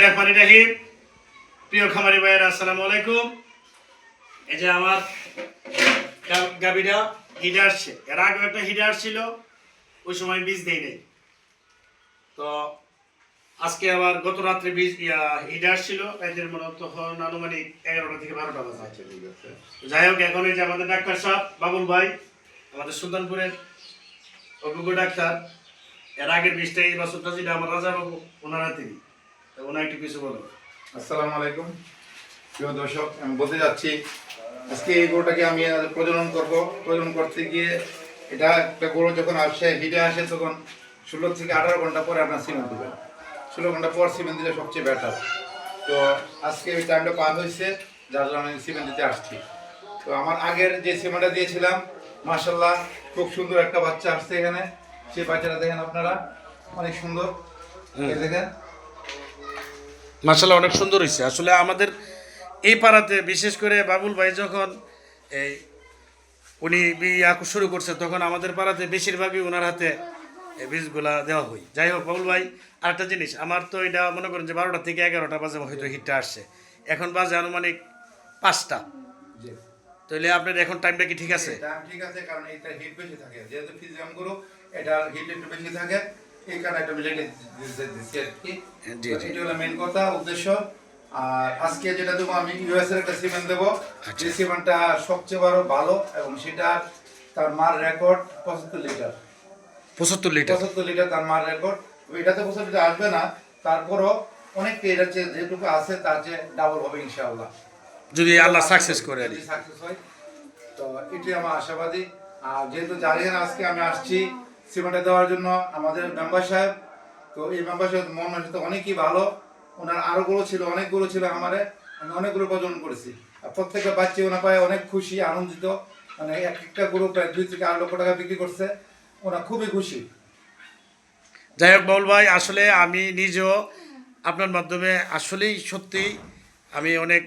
বিসমিল্লাহির রহমানির রহিম। প্রিয় খামারি ভাইয়েরা, আসসালামু আলাইকুম। এই যে আমার গাবিটা হিটে আসছে, এর আগে একটা হিটে আসছিল, ওই সময় বীজ দেই নাই। তো আজকে আবার গত রাত্রে বীজ হিটে আসছিল, এদের মনে তখন আনুমানিক 11টা থেকে 12টা বাজে। যাই হোক, এখন এই যে আমাদের ডাক্তার সাহেব বাবুল ভাই, আমাদের সুলতানপুরের অভিজ্ঞ ডাক্তার, এর আগের বীজটা এই বছরটা যেটা আমার রাজা বাবু ওনার হাতে, ওনার একটু কিছু বলো। আসসালামু আলাইকুম প্রিয় দর্শক, আমি বলতে যাচ্ছি আজকে এই গরুটাকে আমি প্রজনন করতে গিয়ে এটা একটা গরু যখন আসে হিটে আসে তখন 16 থেকে 18 ঘন্টা পরে আপনার সিমেন্ট দেবেন। 16 ঘন্টা পর সিমেন্ট দিলে সবচেয়ে বেটার। তো আজকে ওই টাইমটা পার হয়েছে, যার জন্য আমি সিমেন্ট দিতে আসছি। তো আমার আগের যে সিমেন্টটা দিয়েছিলাম, মাশাআল্লাহ খুব সুন্দর একটা বাচ্চা আসছে এখানে। সেই বাচ্চাটা দেখেন আপনারা, অনেক সুন্দর। এই দেখেন মাশাআল্লাহ, অনেক সুন্দর হয়েছে। আসলে আমাদের এই পাড়াতে বিশেষ করে বাবুল ভাই যখন এই উনি শুরু করছে, তখন আমাদের পাড়াতে বেশিরভাগই ওনার হাতে এই বীজগুলা দেওয়া হয়। যাই হোক বাবুল ভাই, আরেকটা জিনিস, আমার তো এটা মনে করেন যে 12টা থেকে 11টা বাজে হয়তো হিটটা আসছে, এখন বাজে আনুমানিক 5টা। তাহলে আপনার এখন টাইমটা কি ঠিক আছে? টাইম ঠিক আছে, কারণ এটা হিট বেশি থাকে, যেহেতু ফিজিয়াম গরু এটা হিট একটু বেশি থাকে, এই কারণে একটা মিলে দিচ্ছি আর কি। এটা হলো মেন কথা, উদ্দেশ্য। আর আজকে যেটা দেবো আমি ইউএস এর একটা সিমেন্ট দেবো, যে সিমেন্টটা সবচেয়ে বড় ভালো, এবং সেটা তার মার রেকর্ড 75 লিটার। 75 লিটার তার মার রেকর্ড। এটাতে 75 লিটার আসবে না, তারপরও অনেকটা এটা যেটুকু আছে তার চেয়ে ডাবল হবে ইনশাআল্লাহ, যদি আল্লাহ সাকসেস করে আর কি। সাকসেস হয়। তো এটাই আমার আশাবাদী। আর যেহেতু জানেন আজকে আমি আসছি সিমেন্টে দেওয়ার জন্য আমাদের মেম্বার সাহেব, তো এই মেম্বার সাহেব মন মানসিকতা অনেকই ভালো। ওনার আরো গরু ছিল, অনেক গরু ছিল আমারে, আমি অনেকগুলো প্রজনন করেছি। আর প্রত্যেকটা বাচ্চা ওনা পায় অনেক খুশি, আনন্দিত। মানে একটা গরু প্রায় 2 থেকে 8 লক্ষ টাকা বিক্রি করছে, ওনা খুবই খুশি। যাই হোক বাবুল ভাই, আসলে আমি নিজেও আপনার মাধ্যমে আসলেই সত্যি আমি অনেক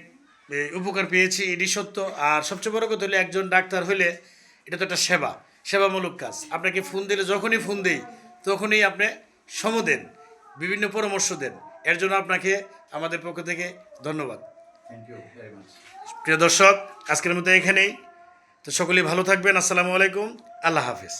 উপকার পেয়েছি, এটি সত্য। আর সবচেয়ে বড় কথা হলে একজন ডাক্তার হইলে এটা তো একটা সেবামূলক কাজ। আপনাকে ফোন দিলে, যখনই ফোন দেই তখনই আপনি সম দেন, বিভিন্ন পরামর্শ দেন। এর জন্য আপনাকে আমাদের পক্ষ থেকে ধন্যবাদ। Thank you very much. প্রিয় দর্শক, আজকের মতো এখানেই। তো সকলেই ভালো থাকবেন। আসসালামু আলাইকুম, আল্লাহ হাফেজ।